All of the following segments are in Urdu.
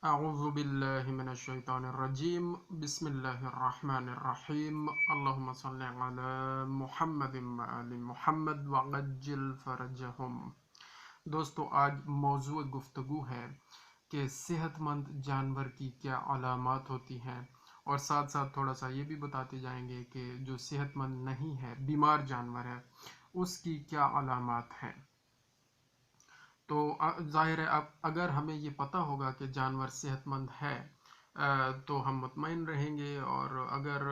اعوذ باللہ من الشیطان الرجیم بسم اللہ الرحمن الرحیم اللہم صلی علی محمد وآل محمد وعجل فرجہم۔ دوستو، آج موضوع گفتگو ہے کہ صحت مند جانور کی کیا علامات ہوتی ہیں، اور ساتھ ساتھ تھوڑا سا یہ بھی بتاتے جائیں گے کہ جو صحت مند نہیں ہے، بیمار جانور ہے، اس کی کیا علامات ہیں۔ تو ظاہر ہے اب اگر ہمیں یہ پتہ ہوگا کہ جانور صحت مند ہے تو ہم مطمئن رہیں گے، اور اگر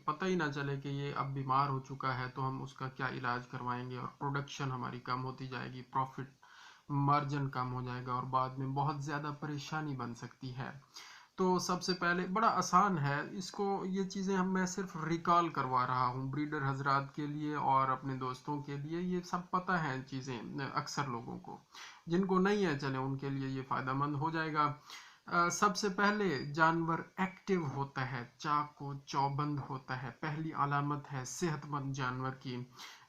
پتہ ہی نہ چلے کہ یہ اب بیمار ہو چکا ہے تو ہم اس کا کیا علاج کروائیں گے، اور پروڈکشن ہماری کم ہوتی جائے گی، پروفٹ مارجن کم ہو جائے گا، اور بعد میں بہت زیادہ پریشانی بن سکتی ہے۔ تو سب سے پہلے بڑا آسان ہے، اس کو یہ چیزیں میں صرف ریکال کروا رہا ہوں بریڈر حضرات کے لیے اور اپنے دوستوں کے لیے، یہ سب پتہ ہے چیزیں اکثر لوگوں کو، جن کو نہیں ہے چلے ان کے لیے یہ فائدہ مند ہو جائے گا۔ سب سے پہلے جانور ایکٹیو ہوتا ہے، چاق و چوبند ہوتا ہے، پہلی علامت ہے صحت مند جانور کی۔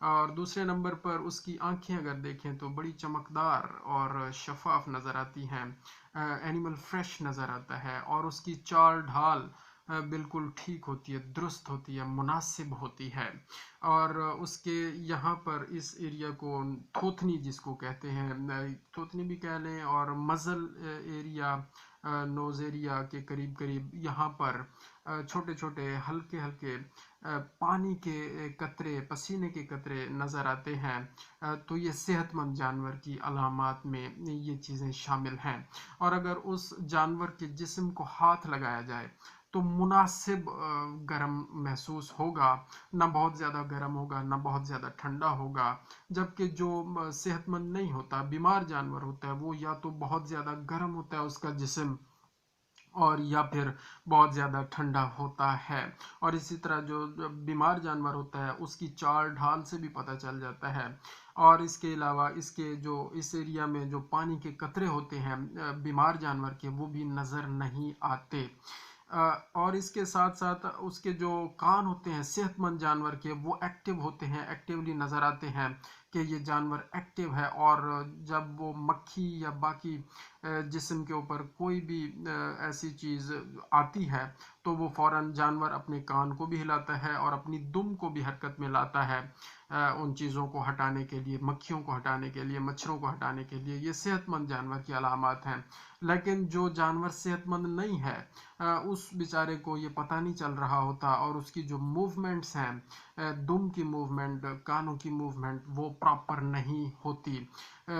اور دوسرے نمبر پر اس کی آنکھیں اگر دیکھیں تو بڑی چمکدار اور شفاف نظر آتی ہیں، اینیمل فریش نظر آتا ہے، اور اس کی چال ڈھال بالکل ٹھیک ہوتی ہے، درست ہوتی ہے، مناسب ہوتی ہے۔ اور اس کے یہاں پر اس ایریا کو تھوتنی جس کو کہتے ہیں، تھوتنی بھی کہہ لیں، اور مزل ایریا، نوز ایریا کے قریب قریب یہاں پر چھوٹے چھوٹے ہلکے ہلکے پانی کے قطرے، پسینے کے قطرے نظر آتے ہیں، تو یہ صحت مند جانور کی علامات میں یہ چیزیں شامل ہیں۔ اور اگر اس جانور کے جسم کو ہاتھ لگایا جائے تو مناسب گرم محسوس ہوگا، نہ بہت زیادہ گرم ہوگا نہ بہت زیادہ ٹھنڈا ہوگا، جبکہ جو صحت مند نہیں ہوتا، بیمار جانور ہوتا ہے، وہ یا تو بہت زیادہ گرم ہوتا ہے اس کا جسم، اور یا پھر بہت زیادہ ٹھنڈا ہوتا ہے۔ اور اسی طرح جو بیمار جانور ہوتا ہے اس کی چال ڈھال سے بھی پتہ چل جاتا ہے۔ اور اس کے علاوہ اس ایریا میں جو پانی کے قطرے ہوتے ہیں بیمار جانور کے، وہ بھی نظر نہیں آتے۔ اور اس کے ساتھ ساتھ اس کے جو کان ہوتے ہیں صحت مند جانور کے، وہ ایکٹیو ہوتے ہیں، ایکٹیولی نظر آتے ہیں کہ یہ جانور ایکٹیو ہے، اور جب وہ مکھی یا باقی جسم کے اوپر کوئی بھی ایسی چیز آتی ہے تو وہ فوراً جانور اپنے کان کو بھی ہلاتا ہے اور اپنی دم کو بھی حرکت میں لاتا ہے ان چیزوں کو ہٹانے کے لیے، مکھیوں کو ہٹانے کے لیے، مچھروں کو ہٹانے کے لیے۔ یہ صحت مند جانور کی علامات ہیں۔ لیکن جو جانور صحت مند نہیں ہے اس بیچارے کو یہ پتہ نہیں چل رہا ہوتا، اور اس کی جو موومنٹس ہیں، دم کی موومنٹ، کانوں کی موومنٹ، وہ پراپر نہیں ہوتی،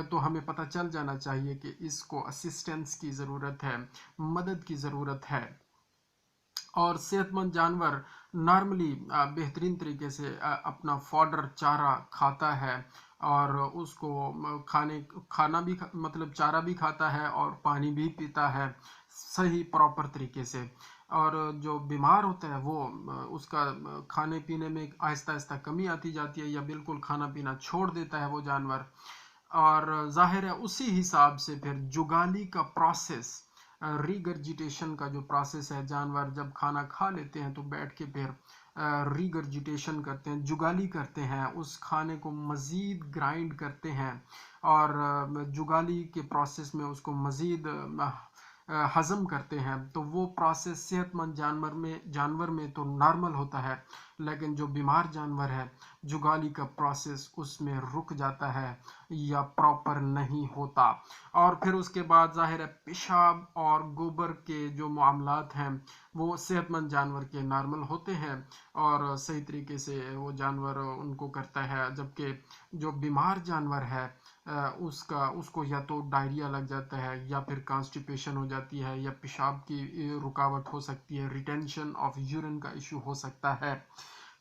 تو ہمیں پتہ چل جانا چاہیے کہ اس کو اسسٹنس کی ضرورت ہے، مدد کی ضرورت ہے۔ اور صحت مند جانور نارملی بہترین طریقے سے اپنا فوڈر، چارہ کھاتا ہے، اور اس کو کھانا بھی مطلب چارہ بھی کھاتا ہے اور پانی بھی پیتا ہے صحیح پراپر طریقے سے۔ اور جو بیمار ہوتا ہے وہ اس کا کھانے پینے میں آہستہ آہستہ کمی آتی جاتی ہے، یا بالکل کھانا پینا چھوڑ دیتا ہے وہ جانور۔ اور ظاہر ہے اسی حساب سے پھر جگالی کا پروسیس، ریگرجیٹیشن کا جو پروسیس ہے، جانور جب کھانا کھا لیتے ہیں تو بیٹھ کے پھر ریگرجیٹیشن کرتے ہیں، جگالی کرتے ہیں، اس کھانے کو مزید گرائنڈ کرتے ہیں، اور جگالی کے پروسیس میں اس کو مزید ہضم کرتے ہیں۔ تو وہ پروسیس صحت مند جانور میں تو نارمل ہوتا ہے، لیکن جو بیمار جانور ہے جگالی کا پروسیس اس میں رک جاتا ہے یا پراپر نہیں ہوتا۔ اور پھر اس کے بعد ظاہر ہے پیشاب اور گوبر کے جو معاملات ہیں وہ صحت مند جانور کے نارمل ہوتے ہیں، اور صحیح طریقے سے وہ جانور ان کو کرتا ہے، جبکہ جو بیمار جانور ہے اس کو یا تو ڈائریا لگ جاتا ہے، یا پھر کانسٹیپیشن ہو جاتی ہے، یا پیشاب کی رکاوٹ ہو سکتی ہے، ریٹینشن آف یورین کا ایشو ہو سکتا ہے۔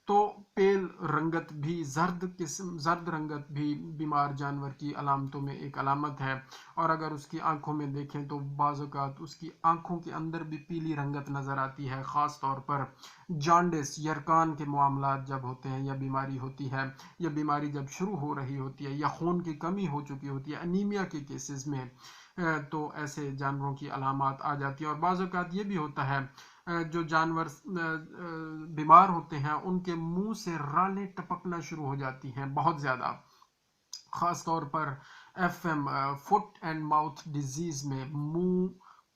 تو پیل رنگت بھی، زرد رنگت بھی بیمار جانور کی علامتوں میں ایک علامت ہے۔ اور اگر اس کی آنکھوں میں دیکھیں تو بعض اوقات اس کی آنکھوں کے اندر بھی پیلی رنگت نظر آتی ہے، خاص طور پر جانڈس، یرکان کے معاملات جب ہوتے ہیں، یا بیماری ہوتی ہے، یا بیماری جب شروع ہو رہی ہوتی ہے، یا خون کی کمی ہو چکی ہوتی ہے، انیمیا کے کیسز میں، تو ایسے جانوروں کی علامات آ جاتی ہیں۔ اور بعض اوقات یہ بھی ہوتا ہے جو جانور بیمار ہوتے ہیں ان کے منہ سے رالیں ٹپکنا شروع ہو جاتی ہیں بہت زیادہ، خاص طور پر F M, foot and mouth disease میں منہ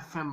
FM,